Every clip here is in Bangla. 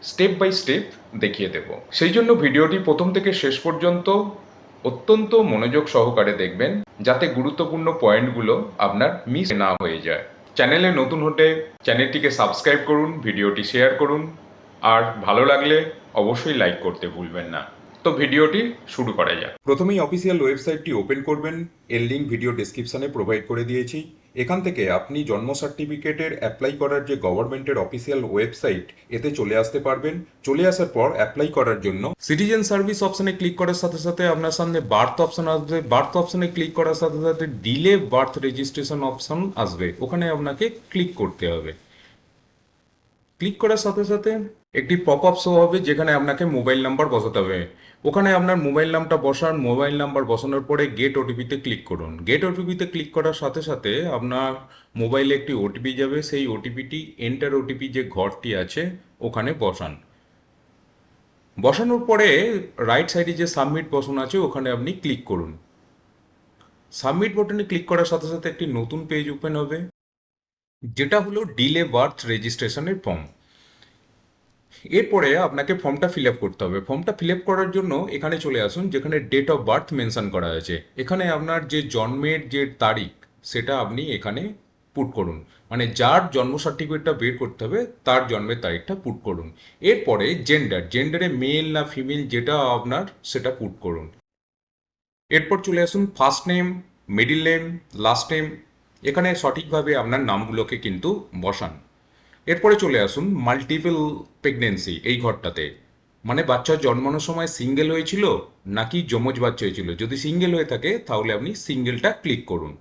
স্টেপ বাই স্টেপ দেখিয়ে দেব। সেই জন্য ভিডিওটি প্রথম থেকে শেষ পর্যন্ত অত্যন্ত মনোযোগ সহকারে দেখবেন, যাতে গুরুত্বপূর্ণ পয়েন্টগুলো আপনার মিস না হয়ে যায়। চ্যানেলে নতুন হতে চ্যানেলটিকে সাবস্ক্রাইব করুন, ভিডিওটি শেয়ার করুন, আর ভালো লাগলে অবশ্যই লাইক করতে ভুলবেন না। তো ভিডিওটি শুরু করা যাক। প্রথমেই অফিসিয়াল ওয়েবসাইটটি ওপেন করবেন। এর লিঙ্ক ভিডিও ডেসক্রিপশনে প্রোভাইড করে দিয়েছি। এখান থেকে আপনি জন্ম সার্টিফিকেটের অ্যাপ্লাই করার যে গভর্নমেন্টের অফিসিয়াল ওয়েবসাইট, এতে চলে আসতে পারবেন। চলে আসার পর অ্যাপ্লাই করার জন্য সিটিজেন সার্ভিস অপশনে ক্লিক করার সাথে সাথে আপনার সামনে বার্থ অপশন আসবে। বার্থ অপশনে ক্লিক করার সাথে সাথে ডিলে বার্থ রেজিস্ট্রেশন অপশন আসবে, ওখানে আপনাকে ক্লিক করতে হবে। ক্লিক করার সাথে সাথে একটি পপ আপ শো হবে, যেখানে আপনাকে মোবাইল নাম্বার বসাতে হবে। ওখানে আপনার মোবাইল নাম্বারটা বসান। মোবাইল নাম্বার বসানোর পরে গেট ওটিপিতে ক্লিক করুন। গেট ওটিপিতে ক্লিক করার সাথে সাথে আপনার মোবাইলে একটি ওটিপি যাবে। সেই ওটিপিটি এন্টার ওটিপি যে ঘরটি আছে ওখানে বসান। বসানোর পরে রাইট সাইডে যে সাবমিট বসান আছে ওখানে আপনি ক্লিক করুন। সাবমিট বাটনে ক্লিক করার সাথে সাথে একটি নতুন পেজ ওপেন হবে, যেটা হলো ডিলে বার্থ রেজিস্ট্রেশনের ফর্ম। এরপরে আপনাকে ফর্মটা ফিল আপ করতে হবে। ফর্মটা ফিল আপ করার জন্য এখানে চলে আসুন, যেখানে ডেট অফ বার্থ মেনশন করা আছে। এখানে আপনার যে জন্মের যে তারিখ সেটা আপনি এখানে পুট করুন, মানে যার জন্ম সার্টিফিকেটটা বের করতে হবে তার জন্মের তারিখটা পুট করুন। এরপরে জেন্ডারে মেল না ফিমেল যেটা আপনার সেটা পুট করুন। এরপর চলে আসুন first name, middle name, last name. এখানে সঠিকভাবে আপনার নামগুলোকে কিন্তু বসান। এরপরে চলে আসুন মাল্টিপল প্রেগনেন্সি এই ঘরটাতে, মানে বাচ্চা জন্মানোর সময় সিঙ্গেল হয়েছিল নাকি যমজ বাচ্চা হয়েছিল। যদি সিঙ্গেল হয়ে থাকে তাহলে আপনি সিঙ্গেলটা ক্লিক করুন।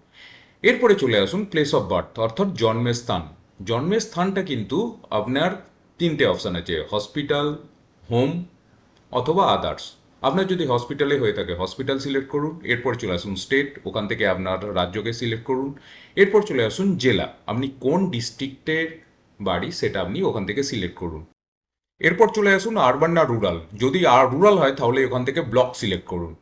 এরপরে চলে আসুন প্লেস অফ বার্থ, অর্থাৎ জন্মের স্থান। জন্মের স্থানটা কিন্তু আপনার তিনটে অপশান আছে, হসপিটাল, হোম অথবা আদার্স। আপনার যদি হসপিটালে হয়ে থাকে হসপিটাল সিলেক্ট করুন। এরপর চলে আসুন স্টেট, ওখান থেকে আপনার রাজ্যকে সিলেক্ট করুন। এরপর চলে আসুন জেলা, আপনি কোন ডিস্ট্রিক্টের বাড়ি সেটা আপনি ওখান থেকে সিলেক্ট করুন। এরপর চলে আসুন আরবান না রুরাল, যদি রুরাল হয় তাহলে ওখান থেকে ব্লক সিলেক্ট করুন।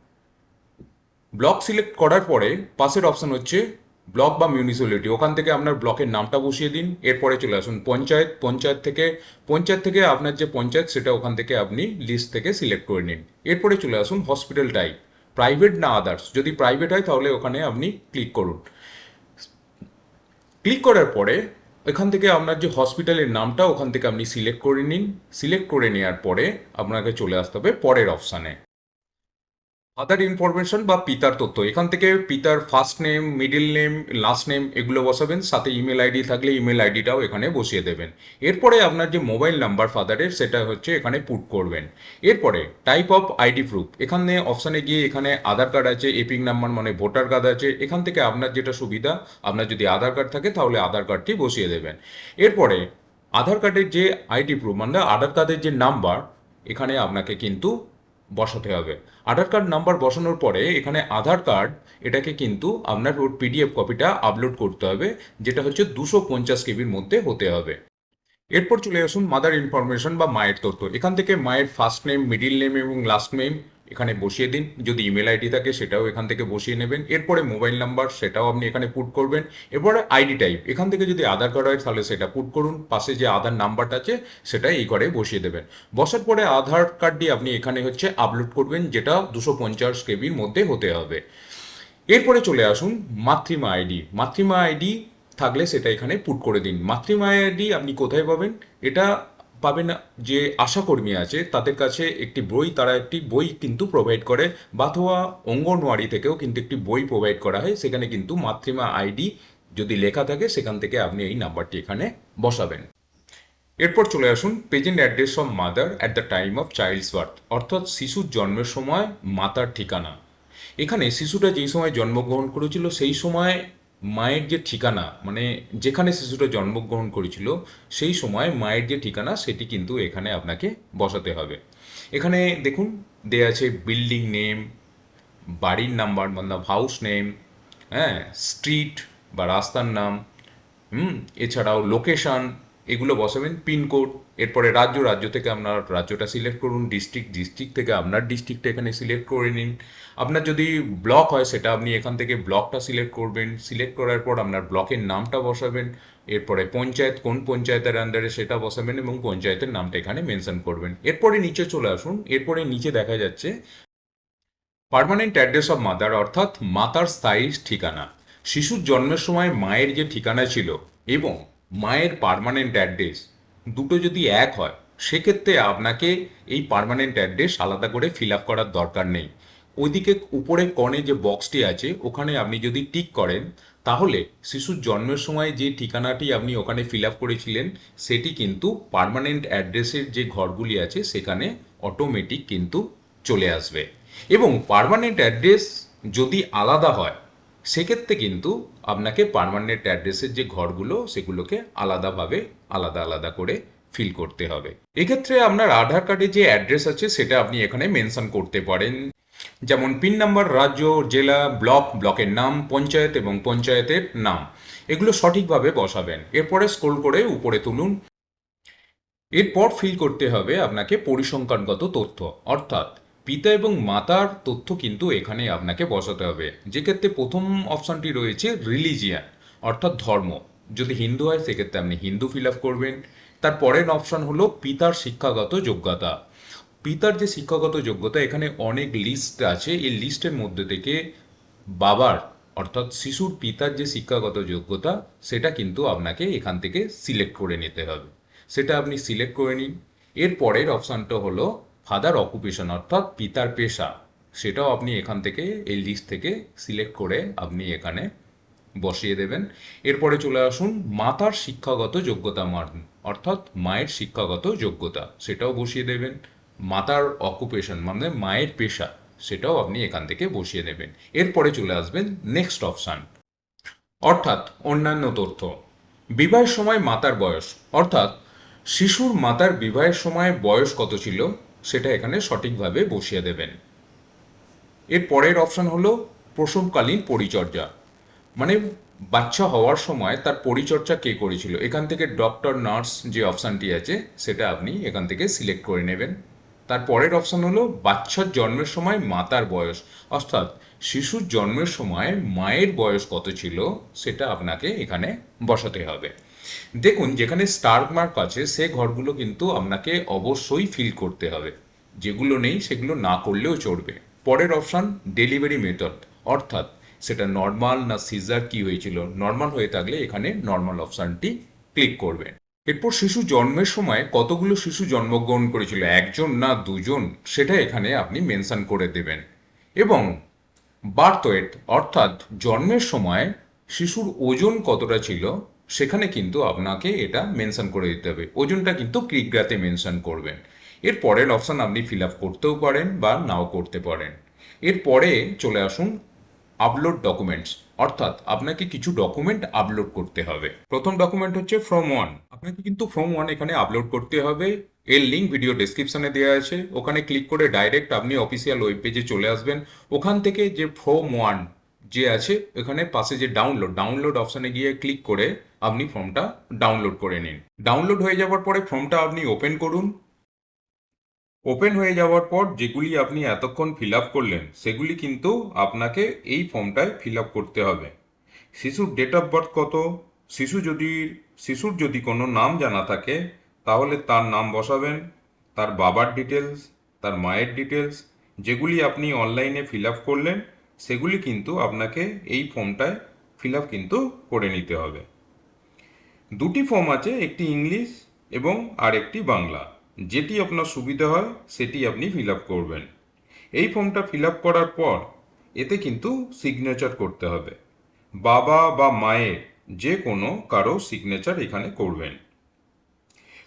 ব্লক সিলেক্ট করার পরে পাশের অপশন হচ্ছে ব্লক বা মিউনিসিপ্যালিটি, ওখান থেকে আপনার ব্লকের নামটা বসিয়ে দিন। এরপরে চলে আসুন পঞ্চায়েত, পঞ্চায়েত থেকে আপনার যে পঞ্চায়েত সেটা ওখান থেকে আপনি লিস্ট থেকে সিলেক্ট করে নিন। এরপরে চলে আসুন হসপিটাল টাইপ, প্রাইভেট না আদার্স। যদি প্রাইভেট হয় তাহলে ওখানে আপনি ক্লিক করুন। ক্লিক করার পরে এখান থেকে আপনার যে হসপিটালের নামটা ওখান থেকে আপনি সিলেক্ট করে নিন। সিলেক্ট করে নেওয়ার পরে আপনাকে চলে আসতে হবে পরের অপশানে ফাদার ইনফরমেশন বা পিতার তথ্য। এখান থেকে পিতার first name, middle name, last name এগুলো বসাবেন। সাথে ইমেল আইডি থাকলে ইমেল আইডিটাও এখানে বসিয়ে দেবেন। এরপরে আপনার যে মোবাইল নাম্বার ফাদারের সেটা হচ্ছে এখানে পুট করবেন। এরপরে টাইপ অফ আইডি প্রুফ, এখানে অপশানে গিয়ে এখানে আধার কার্ড আছে, এপিক নাম্বার মানে ভোটার কার্ড আছে। এখান থেকে আপনার যেটা সুবিধা, আপনার যদি আধার কার্ড থাকে তাহলে আধার কার্ডটি বসিয়ে দেবেন। এরপরে আধার কার্ডের যে আইডি প্রুফ মানে আধার কার্ডের যে নাম্বার এখানে আপনাকে কিন্তু বসাতে হবে। আধার কার্ড নাম্বার বসানোর পরে এখানে আধার কার্ড এটাকে কিন্তু আপনার ওর পিডিএফ কপিটা আপলোড করতে হবে, যেটা হচ্ছে 250 কেবির মধ্যে হতে হবে। এরপর চলে আসুন মাদার ইনফরমেশন বা মায়ের তথ্য। এখান থেকে মায়ের ফার্স্ট নেম, মিডিল নেম এবং লাস্ট নেম এখানে বসিয়ে দিন। যদি ইমেল আইডি থাকে সেটাও এখান থেকে বসিয়ে নেবেন। এরপরে মোবাইল নাম্বার সেটাও আপনি এখানে পুট করবেন। এরপরে আইডি টাইপ, এখান থেকে যদি আধার কার্ড হয় তাহলে সেটা পুট করুন। পাশে যে আধার নাম্বারটা আছে সেটা এই ঘরে বসিয়ে দেবেন। বসার পরে আধার কার্ডটি আপনি এখানে হচ্ছে আপলোড করবেন, যেটা 250 কেবির মধ্যে হতে হবে। এরপরে চলে আসুন মাতৃমা আইডি। মাতৃমা আইডি থাকলে সেটা এখানে পুট করে দিন। মাতৃমা আইডি আপনি কোথায় পাবেন? এটা পাবেন যে আশাকর্মী আছে তাদের কাছে একটি বই, তারা একটি বই কিন্তু প্রোভাইড করে, বাথোয়া অঙ্গনওয়াড়ি থেকেও কিন্তু একটি বই প্রোভাইড করা হয়। সেখানে কিন্তু মাতৃমা আইডি যদি লেখা থাকে সেখান থেকে আপনি এই নাম্বারটি এখানে বসাবেন। এরপর চলে আসুন present address of mother at the time of child's birth, অর্থাৎ শিশুর জন্মের সময় মাতার ঠিকানা। এখানে শিশুটা যেই সময় জন্মগ্রহণ করেছিল সেই সময় মায়ের যে ঠিকানা, মানে যেখানে শিশুটা জন্মগ্রহণ করেছিল সেই সময় মায়ের যে ঠিকানা সেটি কিন্তু এখানে আপনাকে বসাতে হবে। এখানে দেখুন দেয়া আছে বিল্ডিং নেম, বাড়ির নাম্বার মানে হাউস নেম, হ্যাঁ, স্ট্রিট বা রাস্তার নাম, এছাড়াও লোকেশান এগুলো বসাবেন, পিনকোড। এরপরে রাজ্য থেকে আপনার রাজ্যটা সিলেক্ট করুন, ডিস্ট্রিক্ট থেকে আপনার ডিস্ট্রিক্টটা এখানে সিলেক্ট করে নিন। আপনার যদি ব্লক হয় সেটা আপনি এখান থেকে ব্লকটা সিলেক্ট করবেন, সিলেক্ট করার পর আপনার ব্লকের নামটা বসাবেন, এরপরে পঞ্চায়েত কোন পঞ্চায়েতের আন্ডারে সেটা বসাবেন এবং পঞ্চায়েতের নামটা এখানে মেনশন করবেন। এরপরে নিচে চলে আসুন, এরপরে নিচে দেখা যাচ্ছে পার্মানেন্ট অ্যাড্রেস অফ মাদার, অর্থাৎ মাতার স্থায়ী ঠিকানা। শিশুর জন্মের সময় মায়ের যে ঠিকানা ছিল এবং মায়ের পার্মানেন্ট অ্যাড্রেস দুটো যদি এক হয়, সেক্ষেত্রে আপনাকে এই পার্মানেন্ট অ্যাড্রেস আলাদা করে ফিল আপ করার দরকার নেই। ওইদিকে উপরে কর্নে যে বক্সটি আছে ওখানে আপনি যদি টিক করেন, তাহলে শিশুর জন্মের সময় যে ঠিকানাটি আপনি ওখানে ফিল আপ করেছিলেন সেটি কিন্তু পার্মানেন্ট অ্যাড্রেসের যে ঘরগুলি আছে সেখানে অটোমেটিক কিন্তু চলে আসবে। এবং পার্মানেন্ট অ্যাড্রেস যদি আলাদা হয়, সেক্ষেত্রে কিন্তু আপনাকে পার্মানেন্ট অ্যাড্রেসের যে ঘরগুলো সেগুলোকে আলাদাভাবে আলাদা করে ফিল করতে হবে। এক্ষেত্রে আপনার আধার কার্ডে যে অ্যাড্রেস আছে সেটা আপনি এখানে মেনশন করতে পারেন, যেমন পিন নাম্বার, রাজ্য, জেলা, ব্লকের নাম, পঞ্চায়েত এবং পঞ্চায়েতের নাম, এগুলো সঠিকভাবে বসাবেন। এরপরে স্ক্রল করে উপরে তুলুন। এরপর ফিল করতে হবে আপনাকে পরিসংখ্যানগত তথ্য, অর্থাৎ পিতা এবং মাতার তথ্য কিন্তু এখানে আপনাকে বসাতে হবে। যেক্ষেত্রে প্রথম অপশানটি রয়েছে রিলিজিয়ান, অর্থাৎ ধর্ম। যদি হিন্দু হয় সেক্ষেত্রে আপনি হিন্দু ফিল আপ করবেন। তার পরের অপশান হলো পিতার শিক্ষাগত যোগ্যতা। পিতার যে শিক্ষাগত যোগ্যতা, এখানে অনেক লিস্ট আছে, এই লিস্টের মধ্যে থেকে বাবার অর্থাৎ শিশুর পিতার যে শিক্ষাগত যোগ্যতা সেটা কিন্তু আপনাকে এখান থেকে সিলেক্ট করে নিতে হবে। সেটা আপনি সিলেক্ট করে নিন। এর পরের অপশানটা হলো ফাদার অকুপেশন, অর্থাৎ পিতার পেশা। সেটাও আপনি এখান থেকে এই লিস্ট থেকে সিলেক্ট করে আপনি এখানে বসিয়ে দেবেন। এরপরে চলে আসুন মাতার শিক্ষাগত যোগ্যতা মান, অর্থাৎ মায়ের শিক্ষাগত যোগ্যতা, সেটাও বসিয়ে দেবেন। মাতার অকুপেশন মানে মায়ের পেশা, সেটাও আপনি এখান থেকে বসিয়ে নেবেন। এরপরে চলে আসবেন নেক্সট অপশান, অর্থাৎ অন্যান্য তথ্য। বিবাহের সময় মাতার বয়স, অর্থাৎ শিশুর মাতার বিবাহের সময় বয়স কত ছিল সেটা এখানে সঠিকভাবে বসিয়ে দেবেন। এর পরের অপশান হলো প্রসবকালীন পরিচর্যা, মানে বাচ্চা হওয়ার সময় তার পরিচর্যা কে করেছিল। এখান থেকে ডক্টর, নার্স যে অপশানটি আছে সেটা আপনি এখান থেকে সিলেক্ট করে নেবেন। তার পরের অপশান হলো বাচ্চার জন্মের সময় মাতার বয়স, অর্থাৎ শিশুর জন্মের সময় মায়ের বয়স কত ছিল সেটা আপনাকে এখানে বসাতে হবে। দেখুন যেখানে স্টার মার্ক আছে সে ঘরগুলো কিন্তু আপনাকে অবশ্যই ফিল করতে হবে, যেগুলো নেই সেগুলো না করলেও চলবে। পরের অপশান ডেলিভারি মেথড, অর্থাৎ সেটা নর্মাল না সিজার কি হয়েছিল, নর্মাল হয়ে থাকলে এখানে নর্মাল অপশানটি ক্লিক করবেন। এরপর শিশু জন্মের সময় কতগুলো শিশু জন্মগ্রহণ করেছিল, একজন না দুজন, সেটা এখানে আপনি মেনশন করে দেবেন। এবং বার্থ ওয়েট, অর্থাৎ জন্মের সময় শিশুর ওজন কতটা ছিল সেখানে কিন্তু আপনাকে এটা মেনশন করে দিতে হবে। ওজনটা কিন্তু কিগ্রাতে মেনশন করবেন। এর পরের অপশান আপনি ফিল আপ করতেও পারেন বা নাও করতে পারেন। এরপরে চলে আসুন আপলোড ডকুমেন্টস, অর্থাৎ আপনাকে কিছু ডকুমেন্ট আপলোড করতে হবে। প্রথম ডকুমেন্ট হচ্ছে ফর্ম 1। আপনাকে কিন্তু ফর্ম 1 এখানে আপলোড করতে হবে। এর লিঙ্ক ভিডিও ডেসক্রিপশনে দেওয়া আছে, ওখানে ক্লিক করে ডাইরেক্ট আপনি অফিসিয়াল ওয়েব পেজে চলে আসবেন। ওখান থেকে যে ফর্ম 1 যে আছে এখানে পাশে যে ডাউনলোড অপশানে গিয়ে ক্লিক করে আপনি ফর্মটা ডাউনলোড করে নিন। ডাউনলোড হয়ে যাওয়ার পরে ফর্মটা আপনি ওপেন করুন। ওপেন হয়ে যাওয়ার পর যেগুলি আপনি এতক্ষণ ফিল আপ করলেন সেগুলি কিন্তু আপনাকে এই ফর্মটায় ফিল আপ করতে হবে। শিশুর ডেট অফ বার্থ কত, শিশুর যদি কোনো নাম জানা থাকে তাহলে তার নাম বসাবেন, তার বাবার ডিটেলস, তার মায়ের ডিটেলস, যেগুলি আপনি অনলাইনে ফিল আপ করলেন সেগুলি কিন্তু আপনাকে এই ফর্মটায় ফিল আপ কিন্তু করে নিতে হবে। দুটি ফর্ম আছে, একটি ইংলিশ এবং আর একটি বাংলা, যেটি আপনার সুবিধা হয় সেটি আপনি ফিল আপ করবেন। এই ফর্মটা ফিল আপ করার পর এতে কিন্তু সিগনেচার করতে হবে। বাবা বা মায়ের যে কোনো কারো সিগনেচার এখানে করবেন।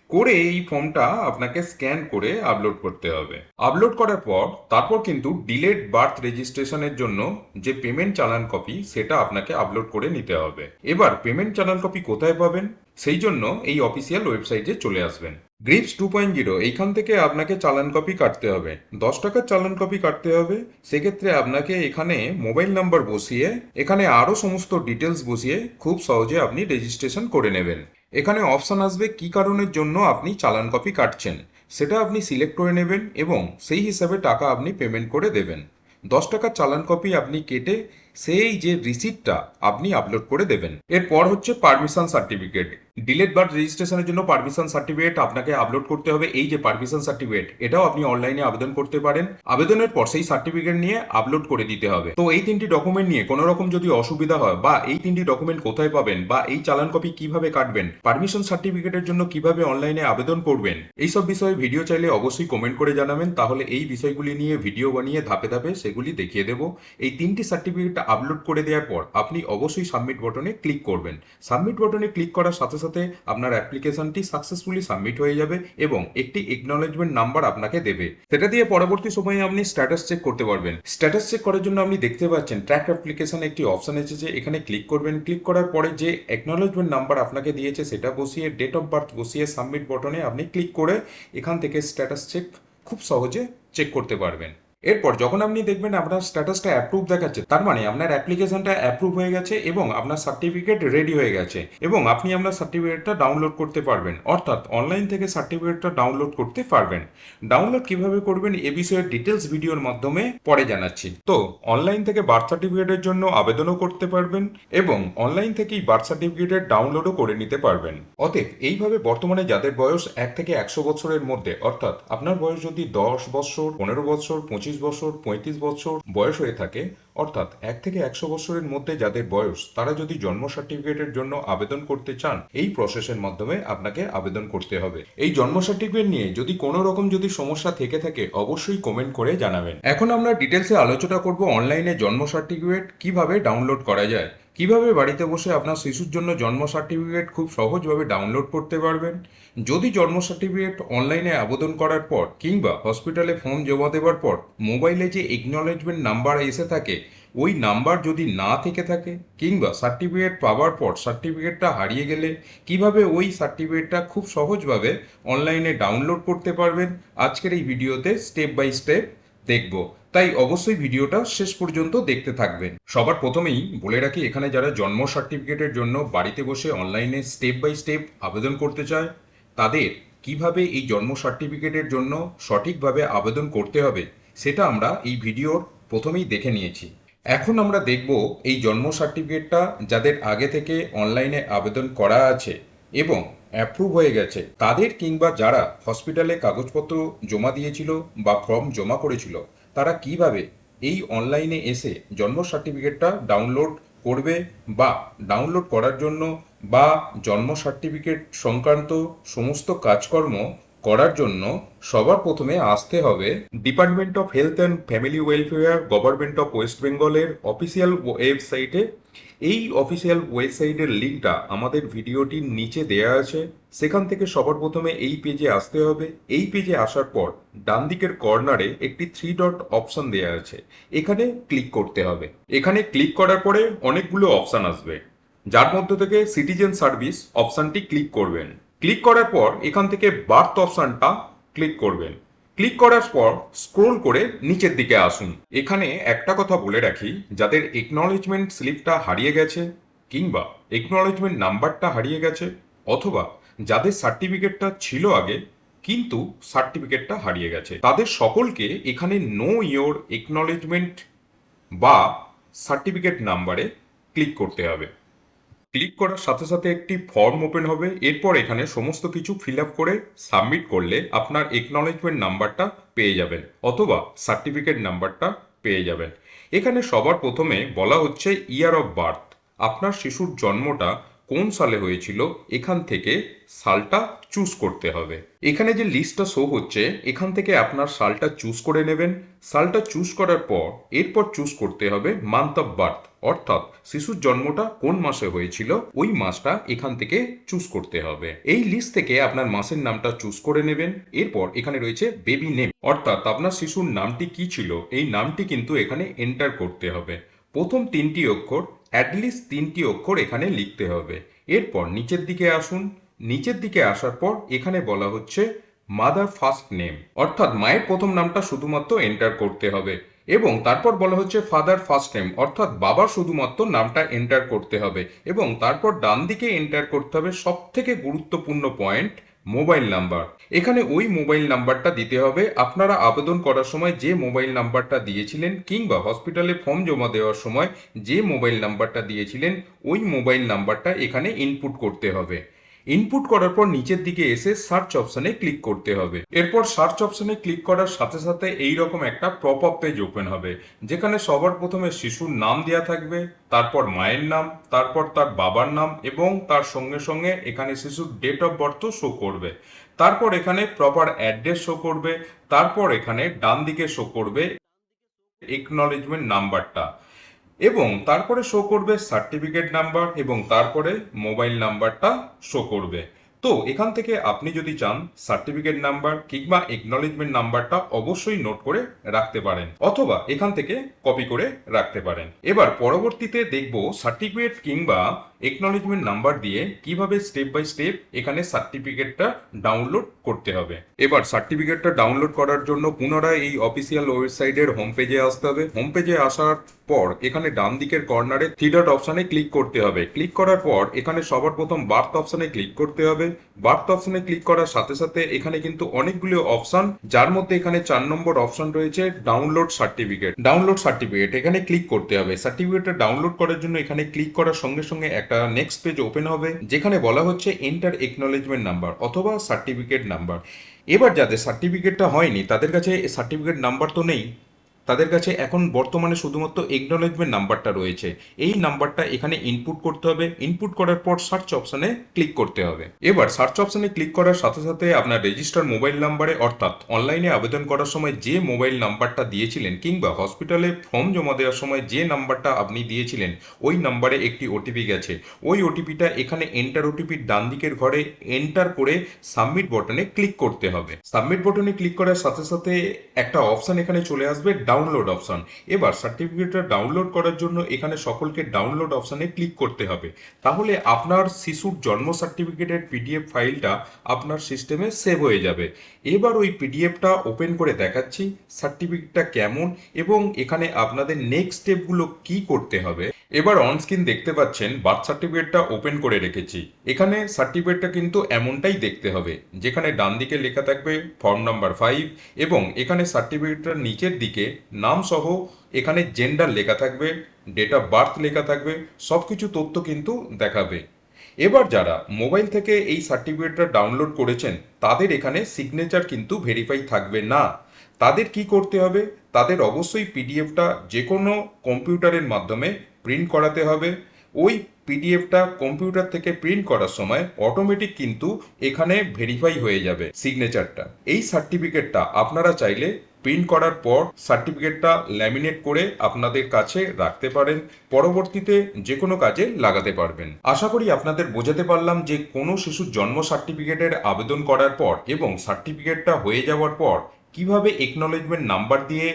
করে এই ফর্মটা আপনাকে স্ক্যান করে আপলোড করতে হবে। আপলোড করার পর তারপর কিন্তু ডিলেড বার্থ রেজিস্ট্রেশনের জন্য যে পেমেন্ট চালান কপি সেটা আপনাকে আপলোড করে নিতে হবে। এবার পেমেন্ট চালান কপি কোথায় পাবেন, সেই জন্য এই অফিসিয়াল ওয়েবসাইটে চলে আসবেন। গ্রিপস 2.0 এইখান থেকে আপনাকে চালান কপি কাটতে হবে, 10 টাকার চালান কপি কাটতে হবে। সেক্ষেত্রে আপনাকে এখানে মোবাইল নাম্বার বসিয়ে এখানে আরও সমস্ত ডিটেলস বসিয়ে খুব সহজে আপনি রেজিস্ট্রেশন করে নেবেন। এখানে অপশান আসবে কি কারণের জন্য আপনি চালান কপি কাটছেন, সেটা আপনি সিলেক্ট করে নেবেন এবং সেই হিসাবে টাকা আপনি পেমেন্ট করে দেবেন। 10 টাকার চালান কপি আপনি কেটে সেই যে রিসিপ্টটা আপনি আপলোড করে দেবেন। এরপর হচ্ছে পারমিশন সার্টিফিকেট। ডিলেট বার্থ রেজিস্ট্রেশনের জন্য পারমিশন সার্টিফিকেট আপনাকে আপলোড করতে হবে। এই যে পারমিশন সার্টিফিকেট, এটাও আপনি অনলাইনে আবেদন করতে পারেন। আবেদনের পর সেই সার্টিফিকেট নিয়ে আপলোড করে দিতে হবে। তো এই 3টি ডকুমেন্ট নিয়ে কোনো রকম যদি অসুবিধা হয়, বা এই 3টি ডকুমেন্ট কোথায় পাবেন, বা এই চালান কপি কিভাবে কাটবেন, পারমিশন সার্টিফিকেটের জন্য কিভাবে অনলাইনে আবেদন করবেন, এইসব বিষয়ে ভিডিও চাইলে অবশ্যই কমেন্ট করে জানাবেন। তাহলে এই বিষয়গুলি নিয়ে ভিডিও বানিয়ে ধাপে ধাপে সেগুলি দেখিয়ে দেবো। এই 3টি সার্টিফিকেট আপলোড করে দেওয়ার পর আপনি অবশ্যই সাবমিট বাটনে ক্লিক করবেন। সাবমিট বাটনে ক্লিক করার সাথে সাথে আপনার অ্যাপ্লিকেশনটি সাকসেসফুলি সাবমিট হয়ে যাবে এবং একটি একনলেজমেন্ট নাম্বার আপনাকে দেবে। সেটা দিয়ে পরবর্তী সময়ে আপনি স্ট্যাটাস চেক করতে পারবেন। স্ট্যাটাস চেক করার জন্য আপনি দেখতে পাচ্ছেন ট্র্যাক অ্যাপ্লিকেশন একটি অপশন এসেছে, এখানে ক্লিক করবেন। ক্লিক করার পরে যে একনলেজমেন্ট নাম্বার আপনাকে দিয়েছে সেটা বসিয়ে, ডেট অফ বার্থ বসিয়ে সাবমিট বাটনে আপনি ক্লিক করে এখান থেকে স্ট্যাটাস চেক খুব সহজে চেক করতে পারবেন। এরপর যখন আপনি দেখবেন আপনার স্ট্যাটাসটা অ্যাপ্রুভ দেখাচ্ছে, তার মানে আপনার অ্যাপ্লিকেশনটা অ্যাপ্রুভ হয়ে গেছে এবং আপনার সার্টিফিকেট রেডি হয়ে গেছে এবং আপনি আপনার সার্টিফিকেটটা ডাউনলোড করতে পারবেন, অর্থাৎ অনলাইন থেকে সার্টিফিকেটটা ডাউনলোড করতে পারবেন। ডাউনলোড কিভাবে করবেন এ বিষয়ে ডিটেলস ভিডিওর মাধ্যমে পরে জানাচ্ছি। তো অনলাইন থেকে বার্থ সার্টিফিকেটের জন্য আবেদনও করতে পারবেন এবং অনলাইন থেকেই বার্থ সার্টিফিকেটের ডাউনলোডও করে নিতে পারবেন। অতএব এইভাবে বর্তমানে যাদের বয়স 1 থেকে 100 বছরের মধ্যে, অর্থাৎ আপনার বয়স যদি 10 বছর, 15 বছর, 25 বছর, 35 বছর বয়স হয়ে থাকে, অর্থাৎ 1 থেকে 100 বছরের মধ্যে যাদের বয়স, তারা যদি জন্ম সার্টিফিকেটের জন্য আবেদন করতে চান, এই প্রসেসের মাধ্যমে আপনাকে আবেদন করতে হবে। এই জন্ম সার্টিফিকেট নিয়ে যদি কোনো রকম যদি সমস্যা থেকে থাকে অবশ্যই কমেন্ট করে জানাবেন। এখন আমরা ডিটেলসে আলোচনা করব অনলাইনে জন্ম সার্টিফিকেট কিভাবে ডাউনলোড করা যায়, কিভাবে বাড়িতে বসে আপনার শিশুর জন্য জন্ম সার্টিফিকেট খুব সহজভাবে ডাউনলোড করতে পারবেন। যদি জন্ম সার্টিফিকেট অনলাইনে আবেদন করার পর কিংবা হসপিটালে ফর্ম জমা দেওয়ার পর মোবাইলে যে একনলেজমেন্ট নাম্বার এসে থাকে, ওই নাম্বার যদি না থেকে থাকে কিংবা সার্টিফিকেট পাওয়ার পর সার্টিফিকেটটা হারিয়ে গেলে কিভাবে ওই সার্টিফিকেটটা খুব সহজভাবে অনলাইনে ডাউনলোড করতে পারবেন, আজকের এই ভিডিওতে স্টেপ বাই স্টেপ দেখব। তাই অবশ্যই ভিডিওটা শেষ পর্যন্ত দেখতে থাকবেন। সবার প্রথমেই বলে রাখি, এখানে যারা জন্ম সার্টিফিকেটের জন্য বাড়িতে বসে অনলাইনে স্টেপ বাই স্টেপ আবেদন করতে চায়, তাদের কিভাবে এই জন্ম সার্টিফিকেটের জন্য সঠিকভাবে আবেদন করতে হবে সেটা আমরা এই ভিডিওর প্রথমেই দেখে নিয়েছি। এখন আমরা দেখব এই জন্ম সার্টিফিকেটটা যাদের আগে থেকে অনলাইনে আবেদন করা আছে এবং অ্যাপ্রুভ হয়ে গেছে তাদের, কিংবা যারা হসপিটালে কাগজপত্র জমা দিয়েছিল বা ফর্ম জমা করেছিল, তারা কিভাবে এই অনলাইনে এসে জন্ম সার্টিফিকেটটা ডাউনলোড করবে বা ডাউনলোড করার জন্য বা জন্ম সার্টিফিকেট সংক্রান্ত সমস্ত কাজকর্ম করার জন্য সবার প্রথমে আসতে হবে department of health and family welfare, government of West বেঙ্গলের অফিসিয়াল ওয়েবসাইটে। এই অফিসিয়াল ওয়েবসাইটের লিঙ্কটা আমাদের ভিডিওটির নিচে দেয়া আছে। সেখান থেকে সবার প্রথমে এই পেজে আসতে হবে। এই পেজে আসার পর ডান দিকের কর্নারে একটি 3 ডট অপশন দেয়া আছে, এখানে ক্লিক করতে হবে। এখানে ক্লিক করার পরে অনেকগুলো অপশন আসবে, যার মধ্যে থেকে সিটিজেন সার্ভিস অপশনটি ক্লিক করবেন। ক্লিক করার পর এখান থেকে বার্থ অপশনটা ক্লিক করবেন। ক্লিক করার পর স্ক্রোল করে নিচের দিকে আসুন। এখানে একটা কথা বলে রাখি, যাদের একনলেজমেন্ট স্লিপটা হারিয়ে গেছে কিংবা একনলেজমেন্ট নাম্বারটা হারিয়ে গেছে, অথবা যাদের সার্টিফিকেটটা ছিল আগে কিন্তু সার্টিফিকেটটা হারিয়ে গেছে, তাদের সকলকে এখানে নো ইয়োর একনলেজমেন্ট বা সার্টিফিকেট নাম্বারে ক্লিক করতে হবে। ক্লিক করার সাথে সাথে একটি ফর্ম ওপেন হবে। এরপর এখানে সমস্ত কিছু ফিল আপ করে সাবমিট করলে আপনার একনলেজমেন্ট নাম্বারটা পেয়ে যাবেন অথবা সার্টিফিকেট নাম্বারটা পেয়ে যাবেন। এখানে সবার প্রথমে বলা হচ্ছে ইয়ার অফ বার্থ, আপনার শিশুর জন্মটা কোন সালে হয়েছিল, এখান থেকে সালটা চুজ করতে হবে। এখানে যে লিস্টটা শো হচ্ছে, এখান থেকে আপনার সালটা চুজ করে নেবেন। সালটা চুজ করার পর এরপর চুজ করতে হবে মান্থ অফ বার্থ, অর্থাৎ শিশুর জন্মটা কোন মাসে হয়েছিল ওই মাসটা এখান থেকে চুজ করতে হবে। এই লিস্ট থেকে আপনার মাসের নামটা চুজ করে নেবেন। এরপর এখানে রয়েছে বেবি নেম, অর্থাৎ আপনার শিশুর নামটি কি ছিল এই নামটি কিন্তু এখানে এন্টার করতে হবে। প্রথম 3টি অক্ষর, অ্যাটলিস্ট 3টি অক্ষর এখানে লিখতে হবে। এরপর নিচের দিকে আসুন। নিচের দিকে আসার পর এখানে বলা হচ্ছে মাদার ফার্স্ট নেম, অর্থাৎ মায়ের প্রথম নামটা শুধুমাত্র এন্টার করতে হবে। এবং তারপর বলা হচ্ছে ফাদার ফার্স্ট নেম, অর্থাৎ বাবার শুধুমাত্র নামটা এন্টার করতে হবে এবং তারপর ডান দিকে এন্টার করতে হবে সব থেকে গুরুত্বপূর্ণ পয়েন্ট, মোবাইল নাম্বার। এখানে ওই মোবাইল নাম্বারটা দিতে হবে আপনারা আবেদন করার সময় যে মোবাইল নাম্বারটা দিয়েছিলেন কিংবা হসপিটালে ফর্ম জমা দেওয়ার সময় যে মোবাইল নাম্বারটা দিয়েছিলেন ওই মোবাইল নাম্বারটা এখানে ইনপুট করতে হবে। ইনপুট করার পর নিচের দিকে এসে সার্চ অপশনে ক্লিক করতে হবে। এরপর সার্চ অপশনে ক্লিক করার সাথে সাথে এইরকম একটা পপ আপ পেজ ওপেন হবে, যেখানে সবার প্রথমে শিশুর নাম দেওয়া থাকবে, তারপর মায়ের নাম, তারপর তার বাবার নাম এবং তার সঙ্গে সঙ্গে এখানে শিশুর ডেট অফ বার্থও শো করবে। তারপর এখানে প্রপার অ্যাড্রেস শো করবে, তারপর এখানে ডান দিকে শো করবে একনলেজমেন্ট নাম্বারটা এবং তারপরে শো করবে সার্টিফিকেট নাম্বার এবং তারপরে মোবাইল নাম্বারটা শো করবে। তো এখান থেকে আপনি যদি চান সার্টিফিকেট নাম্বার কিংবা একনলেজমেন্ট নাম্বারটা অবশ্যই নোট করে রাখতে পারেন অথবা এখান থেকে কপি করে রাখতে পারেন। এবার পরবর্তীতে দেখব সার্টিফিকেট কিংবা একনলেজমেন্ট নাম্বার দিয়ে কিভাবে স্টেপ বাই স্টেপ এখানে সার্টিফিকেটটা ডাউনলোড করতে হবে। এবার সার্টিফিকেটটা ডাউনলোড করার জন্য পুনরায় এই অফিসিয়াল ওয়েবসাইটের হোম পেজে আসতে হবে। হোম পেজে আসার পর এখানে ডান দিকের কর্নারে থ্রি ডট অপশনে ক্লিক করতে হবে। ক্লিক করার পর এখানে সবার প্রথম বার্থ অপশনে ক্লিক করতে হবে। বার্থ অপশনে ক্লিক করার সাথে সাথে এখানে কিন্তু অনেকগুলো অপশন, যার মধ্যে এখানে 4 নম্বর অপশন রয়েছে ডাউনলোড সার্টিফিকেট। ডাউনলোড সার্টিফিকেট এখানে ক্লিক করতে হবে। সার্টিফিকেটটা ডাউনলোড করার জন্য এখানে ক্লিক করার সঙ্গে সঙ্গে একটা নেক্সট পেজ ওপেন হবে, যেখানে বলা হচ্ছে এন্টার একনলেজমেন্ট নাম্বার অথবা সার্টিফিকেট নাম্বার। এবার যাদের সার্টিফিকেটটা হয়নি তাদের কাছে সার্টিফিকেট নাম্বার তো নেই, তাদের কাছে এখন বর্তমানে শুধুমাত্র একনলেজমেন্ট নাম্বারটা রয়েছে। এই নাম্বারটা এখানে ইনপুট করতে হবে। ইনপুট করার পর সার্চ অপশনে ক্লিক করতে হবে। এবার সার্চ অপশনে ক্লিক করার সাথে সাথে আপনার রেজিস্টার মোবাইল নাম্বারে অর্থাৎ অনলাইনে আবেদন করার সময় যে মোবাইল নাম্বারটা দিয়েছিলেন কিংবা হসপিটালে ফর্ম জমা দেওয়ার সময় যে নাম্বারটা আপনি দিয়েছিলেন ওই নাম্বারে একটি ওটিপি গেছে। ওই ওটিপিটা এখানে এন্টার ওটিপির ডান দিকের ঘরে এন্টার করে সাবমিট বাটনে ক্লিক করতে হবে। সাবমিট বাটনে ক্লিক করার সাথে সাথে একটা অপশন এখানে চলে আসবে, ডাউনলোড অপশন। এবার সার্টিফিকেটটা ডাউনলোড করার জন্য এখানে সকলকে ডাউনলোড অপশনে ক্লিক করতে হবে। তাহলে আপনার শিশুর জন্ম সার্টিফিকেটের পিডিএফ ফাইলটা আপনার সিস্টেমে সেভ হয়ে যাবে। এবার ওই পিডিএফটা ওপেন করে দেখাচ্ছি সার্টিফিকেটটা কেমন এবং এখানে আপনাদের নেক্সট স্টেপগুলো কি করতে হবে। এবার অন স্ক্রিন দেখতে পাচ্ছেন বার্থ সার্টিফিকেটটা ওপেন করে রেখেছি। এখানে সার্টিফিকেটটা কিন্তু এমনটাই দেখতে হবে, যেখানে ডান দিকে লেখা থাকবে ফর্ম নাম্বার 5 এবং এখানে সার্টিফিকেটটার নিচের দিকে নাম সহ এখানে জেন্ডার লেখা থাকবে, ডেট অফ বার্থ লেখা থাকবে, সবকিছু তথ্য কিন্তু দেখাবে। এবার যারা মোবাইল থেকে এই সার্টিফিকেটটা ডাউনলোড করেছেন তাদের এখানে সিগনেচার কিন্তু ভেরিফাই থাকবে না। তাদের কি করতে হবে, তাদের অবশ্যই পিডিএফটা যে কোনো কম্পিউটারের মাধ্যমে প্রিন্ট করাতে হবে। ওই পিডিএফটা কম্পিউটার থেকে প্রিন্ট করার সময় অটোমেটিক কিন্তু এখানে ভেরিফাই হয়ে যাবে সিগনেচারটা। এই সার্টিফিকেটটা আপনারা চাইলে প্রিন্ট করার পর সার্টিফিকেটটা ল্যামিনেট করে আপনাদের কাছে রাখতে পারেন, পরবর্তীতে যে কোনো কাজে লাগাতে পারবেন। আশা করি আপনাদের বোঝাতে পারলাম যে কোনো শিশুর জন্ম সার্টিফিকেটের আবেদন করার পর এবং সার্টিফিকেটটা হয়ে যাওয়ার পর কিভাবে একনলেজমেন্ট নাম্বার দিয়ে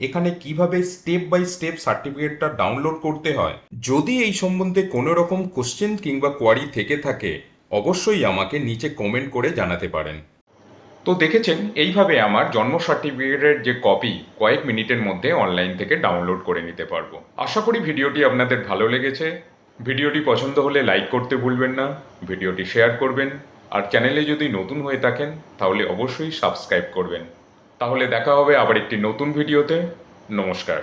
এখানে কিভাবে স্টেপ বাই স্টেপ সার্টিফিকেটটা ডাউনলোড করতে হয়। যদি এই সম্বন্ধে কোনো রকম কোশ্চেন কিংবা কোয়ারি থেকে থাকে অবশ্যই আমাকে নিচে কমেন্ট করে জানাতে পারেন। তো দেখেছেন এইভাবে আমার জন্ম সার্টিফিকেটের যে কপি কয়েক মিনিটের মধ্যে অনলাইন থেকে ডাউনলোড করে নিতে পারবো। আশা করি ভিডিওটি আপনাদের ভালো লেগেছে। ভিডিওটি পছন্দ হলে লাইক করতে ভুলবেন না, ভিডিওটি শেয়ার করবেন আর চ্যানেলে যদি নতুন হয়ে থাকেন তাহলে অবশ্যই সাবস্ক্রাইব করবেন। তাহলে দেখা হবে আবার একটি নতুন ভিডিওতে। নমস্কার।